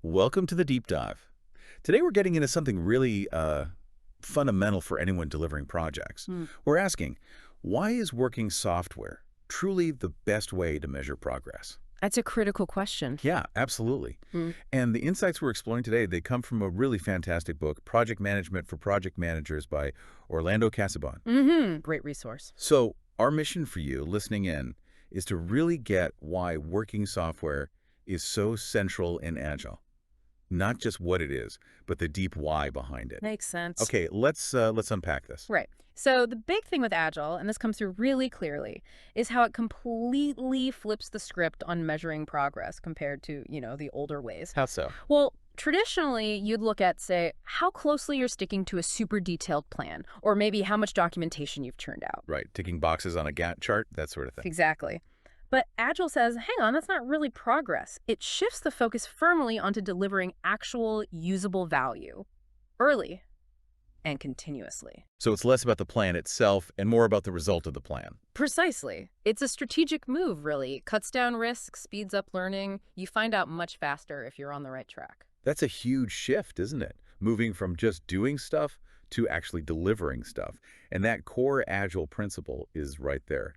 Welcome to the deep dive. Today we're getting into something really fundamental for anyone delivering projects. Hmm. We're asking, why is working software truly the best way to measure progress? That's a critical question. Yeah, absolutely. Mm. And the insights we're exploring today, they come from a really fantastic book, Project Management for Project Managers by Orlando Casabon. Great resource. So our mission for you listening in is to really get why working software is so central in Agile. Not just what it is, but the deep why behind it. Makes sense. Okay, let's unpack this. Right. So the big thing with Agile, and this comes through really clearly, is how it completely flips the script on measuring progress compared to, the older ways. How so? Well, traditionally, you'd look at, say, how closely you're sticking to a super detailed plan, or maybe how much documentation you've churned out. Right, ticking boxes on a Gantt chart, that sort of thing. Exactly. But Agile says, hang on, that's not really progress. It shifts the focus firmly onto delivering actual usable value early and continuously. So it's less about the plan itself and more about the result of the plan. Precisely. It's a strategic move, really. It cuts down risk, speeds up learning. You find out much faster if you're on the right track. That's a huge shift, isn't it? Moving from just doing stuff to actually delivering stuff. And that core Agile principle is right there.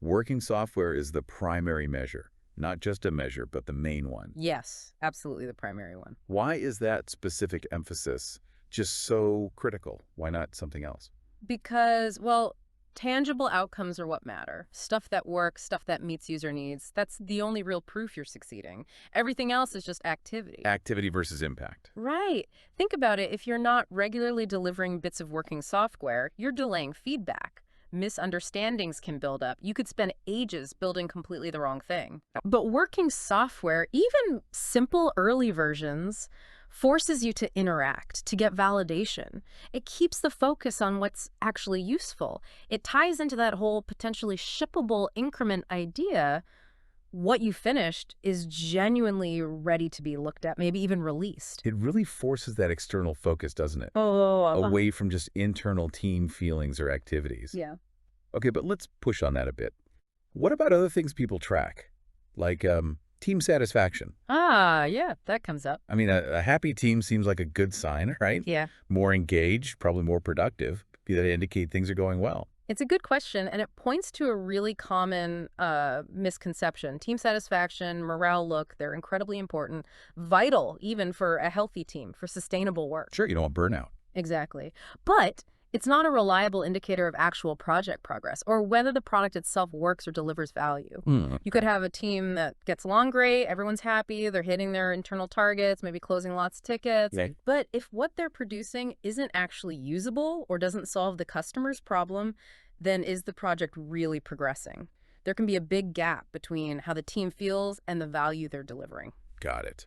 Working software is the primary measure, not just a measure, but the main one. Yes, absolutely the primary one. Why is that specific emphasis just so critical? Why not something else? Because, well, tangible outcomes are what matter. Stuff that works, stuff that meets user needs. That's the only real proof you're succeeding. Everything else is just activity. Activity versus impact. Right. Think about it. If you're not regularly delivering bits of working software, you're delaying feedback. Misunderstandings can build up. You could spend ages building completely the wrong thing. But working software, even simple early versions, forces you to interact, to get validation. It keeps the focus on what's actually useful. It ties into that whole potentially shippable increment idea. What you finished is genuinely ready to be looked at, maybe even released. It really forces that external focus, doesn't it? Oh, Away from just internal team feelings or activities. yeah. Okay, but let's push on that a bit. What about other things people track? Like team satisfaction. Yeah, that comes up. I mean, a happy team seems like a good sign, right? Yeah. More engaged, probably more productive. That indicate things are going well. It's a good question, and it points to a really common misconception. Team satisfaction, morale, look, they're incredibly important, vital even for a healthy team, for sustainable work. Sure, you don't want burnout. Exactly. But it's not a reliable indicator of actual project progress or whether the product itself works or delivers value. You could have a team that gets along great, everyone's happy, they're hitting their internal targets, maybe closing lots of tickets. Okay. But if what they're producing isn't actually usable or doesn't solve the customer's problem, then is the project really progressing? There can be a big gap between how the team feels and the value they're delivering. Got it.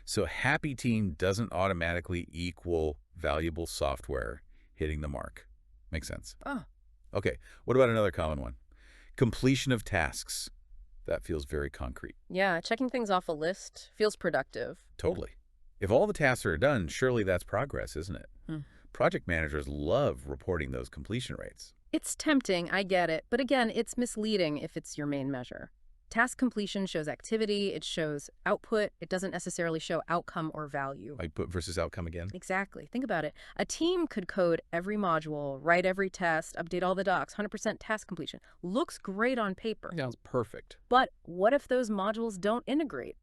So happy team doesn't automatically equal valuable software hitting the mark. Makes sense. Oh. Okay, what about another common one? Completion of tasks. That feels very concrete. Yeah, checking things off a list feels productive. Totally. If all the tasks are done, surely that's progress, isn't it? Hmm. Project managers love reporting those completion rates. It's tempting, I get it, but again, it's misleading if it's your main measure. Task completion shows activity, it shows output, it doesn't necessarily show outcome or value. Output versus outcome again? Exactly. Think about it. A team could code every module, write every test, update all the docs, 100% task completion. Looks great on paper. Sounds perfect. But what if those modules don't integrate?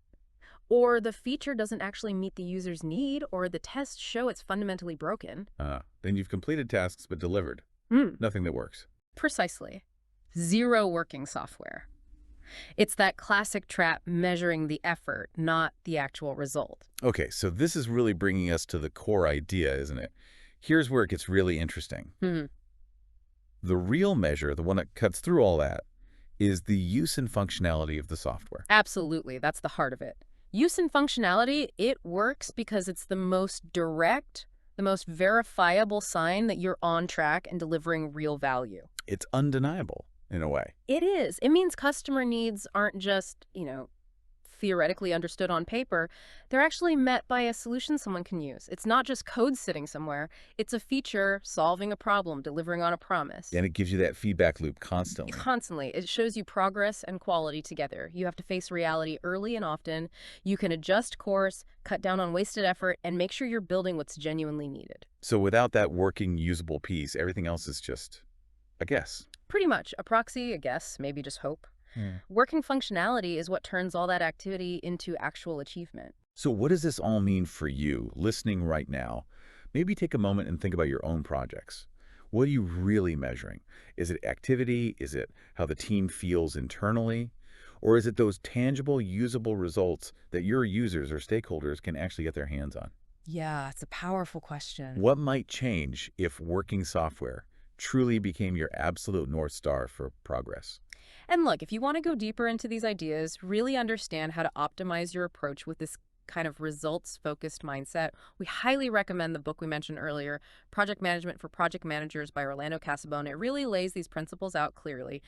Or the feature doesn't actually meet the user's need, or the tests show it's fundamentally broken? Then you've completed tasks but delivered. Nothing that works. Precisely. Zero working software. It's that classic trap measuring the effort, not the actual result. Okay, so this is really bringing us to the core idea, isn't it? Here's where it gets really interesting. The real measure, the one that cuts through all that, is the use and functionality of the software. Absolutely. That's the heart of it. Use and functionality, it works because it's the most direct, the most verifiable sign that you're on track and delivering real value. It's undeniable, in a way. It is. It means customer needs aren't just, theoretically understood on paper, they're actually met by a solution someone can use. It's not just code sitting somewhere, it's a feature solving a problem, delivering on a promise. And it gives you that feedback loop constantly. Constantly, it shows you progress and quality together. You have to face reality early and often. You can adjust course, cut down on wasted effort, and make sure you're building what's genuinely needed. So without that working, usable piece, everything else is just a guess. Pretty much a proxy, a guess, maybe just hope. Hmm. Working functionality is what turns all that activity into actual achievement. So what does this all mean for you, listening right now? Maybe take a moment and think about your own projects. What are you really measuring? Is it activity? Is it how the team feels internally? Or is it those tangible, usable results that your users or stakeholders can actually get their hands on? Yeah, it's a powerful question. What might change if working software truly became your absolute North Star for progress? And look, if you want to go deeper into these ideas, really understand how to optimize your approach with this kind of results-focused mindset, we highly recommend the book we mentioned earlier, Project Management for Project Managers by Orlando Casabone. It really lays these principles out clearly.